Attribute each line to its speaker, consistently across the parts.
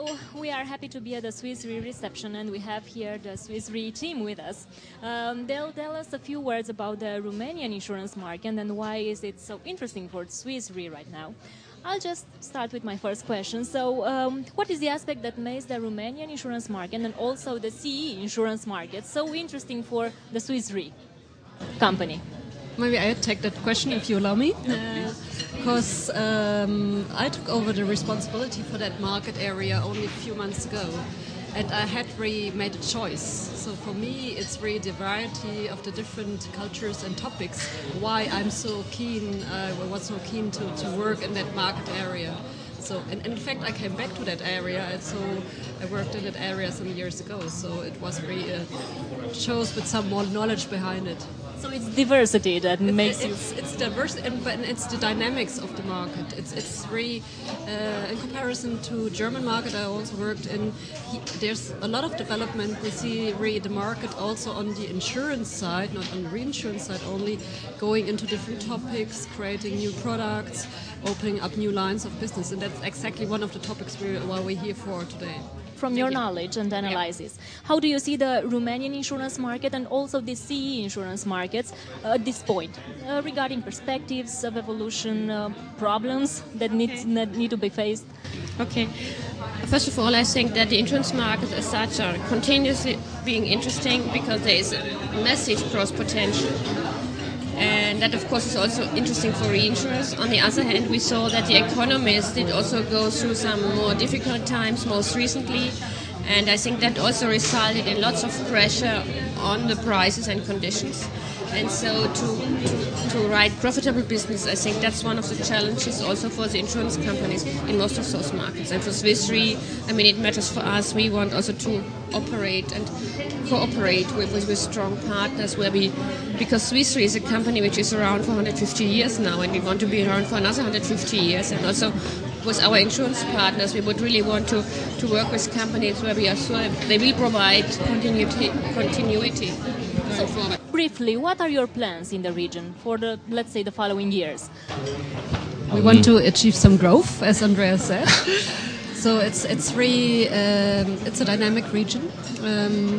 Speaker 1: So we are happy to be at the Swiss Re reception, and we have here the Swiss Re team with us. They'll tell us a few words about the Romanian insurance market and why is it so interesting for Swiss Re right now. I'll just start with my first question. So what is the aspect that makes the Romanian insurance market and also the CE insurance market so interesting for the Swiss Re company?
Speaker 2: Maybe I take that question if you allow me. Because I took over the responsibility for that market area only a few months ago, and I had really made a choice. So for me, it's really the variety of the different cultures and topics why I'm so keen, was so keen to work in that market area. So, and in fact, I came back to that area, and so I worked in that area some years ago. So it was really shows with some more knowledge behind it.
Speaker 1: So it's diversity that makes you...
Speaker 2: It's diversity, and it's the dynamics of the market. It's really, in comparison to German market I also worked in, there's a lot of development. We see really the market also on the insurance side, not on the reinsurance side only, going into different topics, creating new products, opening up new lines of business. And that's exactly one of the topics why we're here for today.
Speaker 1: From your knowledge and analysis, how do you see the Romanian insurance market and also the CE insurance markets at this point, regarding perspectives of evolution, problems that need to be faced?
Speaker 3: Okay. First of all, I think that the insurance markets as such are continuously being interesting because there is a massive growth potential. And that, of course, is also interesting for reinsurers. On the other hand, we saw that the economies did also go through some more difficult times most recently. And I think that also resulted in lots of pressure on the prices and conditions. And so to write profitable business, I think that's one of the challenges also for the insurance companies in most of those markets. And for Swiss Re, I mean, it matters for us. We want also to operate and cooperate with strong partners because Swiss Re is a company which is around for 150 years now, and we want to be around for another 150 years. And also with our insurance partners, we would really want to work with companies where we are sure they will provide continuity. So forward.
Speaker 1: Briefly, what are your plans in the region for let's say, the following years?
Speaker 2: We want to achieve some growth, as Andrea said. So it's really it's a dynamic region.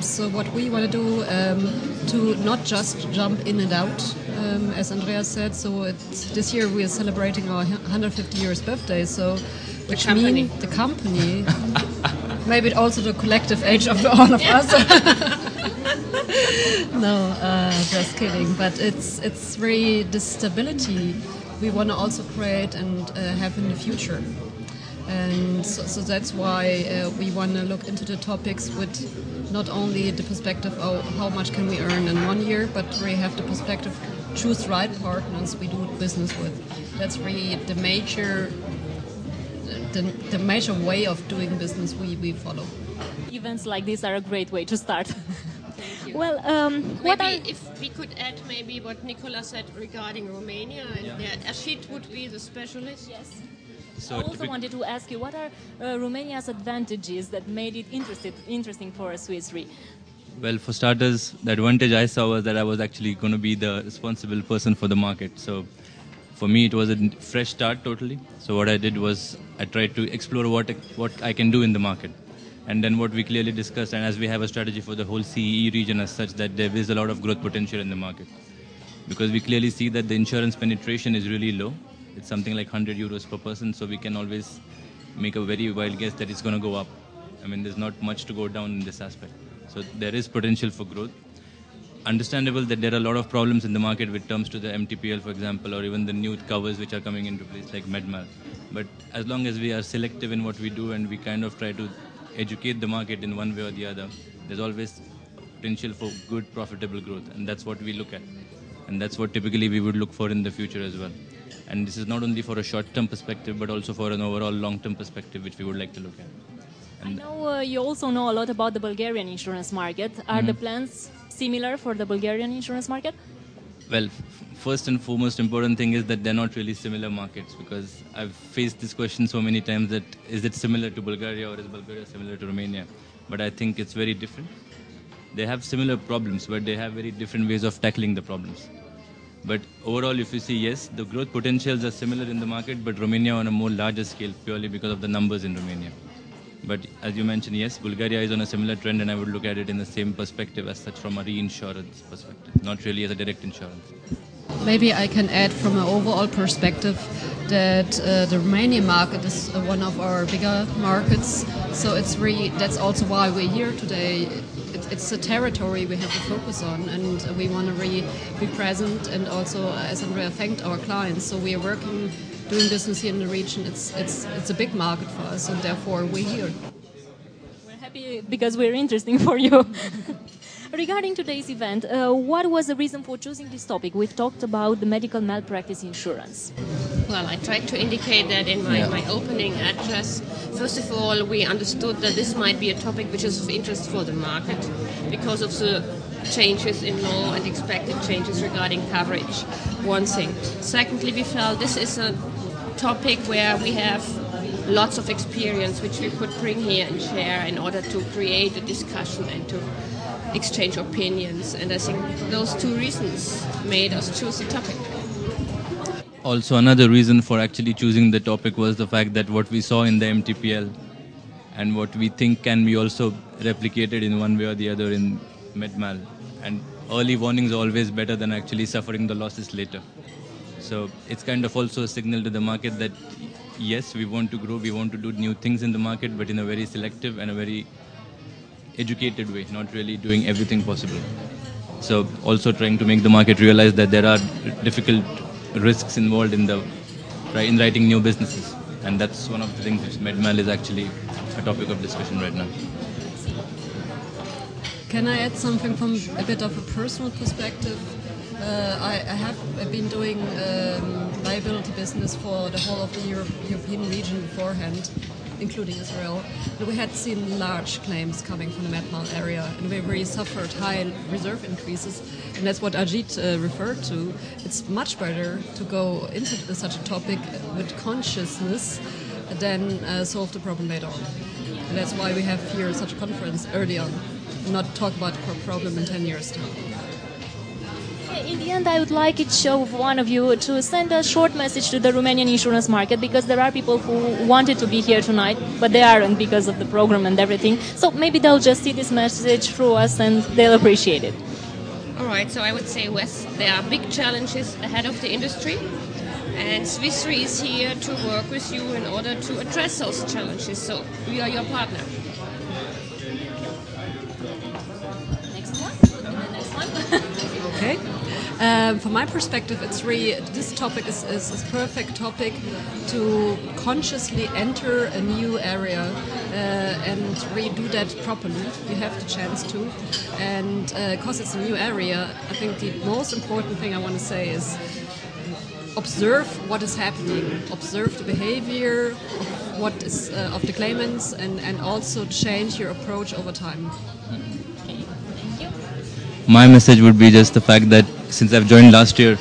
Speaker 2: So what we want to do to not just jump in and out, as Andrea said. So this year we are celebrating our 150 years birthday. So which means the company, maybe also the collective age of all of us. No, just kidding. But it's really the stability we want to also create and have in the future. And so that's why we want to look into the topics with not only the perspective of how much can we earn in 1 year, but really have the perspective, choose right partners we do business with. That's really the major way of doing business we follow.
Speaker 1: Events like this are a great way to start. Well,
Speaker 3: if we could add maybe what Nicola said regarding Romania, and Ajeet would be the specialist.
Speaker 1: Yes.
Speaker 4: So
Speaker 1: I also wanted to ask you, what are Romania's advantages that made it interesting for a Swiss Re?
Speaker 4: Well, for starters, the advantage I saw was that I was actually going to be the responsible person for the market. So for me, it was a fresh start totally. So what I did was I tried to explore what I can do in the market. And then what we clearly discussed, and as we have a strategy for the whole CEE region as such, that there is a lot of growth potential in the market. Because we clearly see that the insurance penetration is really low. It's something like 100 euros per person, so we can always make a very wild guess that it's going to go up. I mean, there's not much to go down in this aspect. So there is potential for growth. Understandable that there are a lot of problems in the market with terms to the MTPL, for example, or even the new covers which are coming into place like MedMal. But as long as we are selective in what we do and we kind of try to educate the market in one way or the other, there's always potential for good, profitable growth, and that's what we look at. And that's what typically we would look for in the future as well. And this is not only for a short-term perspective, but also for an overall long-term perspective, which we would like to look at.
Speaker 1: And I know you also know a lot about the Bulgarian insurance market. Are the plans similar for the Bulgarian insurance market?
Speaker 4: Well, first and foremost important thing is that they're not really similar markets, because I've faced this question so many times that is it similar to Bulgaria or is Bulgaria similar to Romania? But I think it's very different. They have similar problems, but they have very different ways of tackling the problems. But overall, if you see, yes, the growth potentials are similar in the market, but Romania on a more larger scale purely because of the numbers in Romania. But as you mentioned, yes, Bulgaria is on a similar trend, and I would look at it in the same perspective as such, from a reinsurance perspective, not really as a direct insurance.
Speaker 2: Maybe I can add from an overall perspective that the Romanian market is one of our bigger markets. So it's really, that's also why we're here today. It's a territory we have to focus on, and we want to really be present. And also, as Andrea thanked our clients, so we are working, doing business here in the region. It's a big market for us, and therefore we're here.
Speaker 1: We're happy because we're interesting for you. Regarding today's event, what was the reason for choosing this topic? We've talked about the medical malpractice insurance.
Speaker 3: Well, I tried to indicate that in my opening address. First of all, we understood that this might be a topic which is of interest for the market because of the changes in law and expected changes regarding coverage. One thing. Secondly, we felt this is a topic where we have lots of experience which we could bring here and share in order to create a discussion and to exchange opinions. And I think those two reasons made us choose the topic.
Speaker 4: Also, another reason for actually choosing the topic was the fact that what we saw in the MTPL and what we think can be also replicated in one way or the other in MedMal. And early warnings are always better than actually suffering the losses later. So it's kind of also a signal to the market that yes, we want to grow, we want to do new things in the market, but in a very selective and a very educated way, not really doing everything possible. So also trying to make the market realize that there are difficult risks involved in writing new businesses, and that's one of the things which MedMal is actually a topic of discussion right now.
Speaker 2: Can I add something from a bit of a personal perspective? I have been doing liability business for the whole of the European region beforehand, including Israel. And we had seen large claims coming from the MedMal area, and we really suffered high reserve increases. And that's what Ajeet referred to. It's much better to go into such a topic with consciousness than solve the problem later on. And that's why we have here such a conference early on, not talk about the problem in 10 years' time.
Speaker 1: In the end, I would like each of one of you to send a short message to the Romanian insurance market, because there are people who wanted to be here tonight, but they aren't because of the program and everything. So maybe they'll just see this message through us and they'll appreciate it.
Speaker 3: All right, so I would say, Wes, there are big challenges ahead of the industry, and Swiss Re is here to work with you in order to address those challenges. So we are your partner.
Speaker 1: Next one. The next one.
Speaker 2: Okay. From my perspective, it's really, this topic is a perfect topic to consciously enter a new area and really do that properly. You have the chance to. And because it's a new area, I think the most important thing I want to say is observe what is happening, observe the behavior of what is of the claimants, and also change your approach over time.
Speaker 4: My message would be just the fact that since I've joined last year,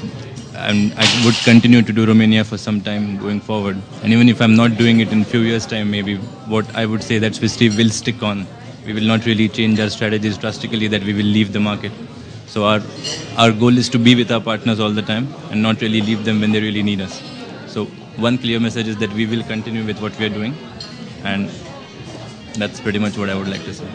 Speaker 4: and I would continue to do Romania for some time going forward. And even if I'm not doing it in a few years' time, maybe what I would say that Swiss Re will stick on. We will not really change our strategies drastically, that we will leave the market. So our goal is to be with our partners all the time and not really leave them when they really need us. So one clear message is that we will continue with what we are doing, and that's pretty much what I would like to say.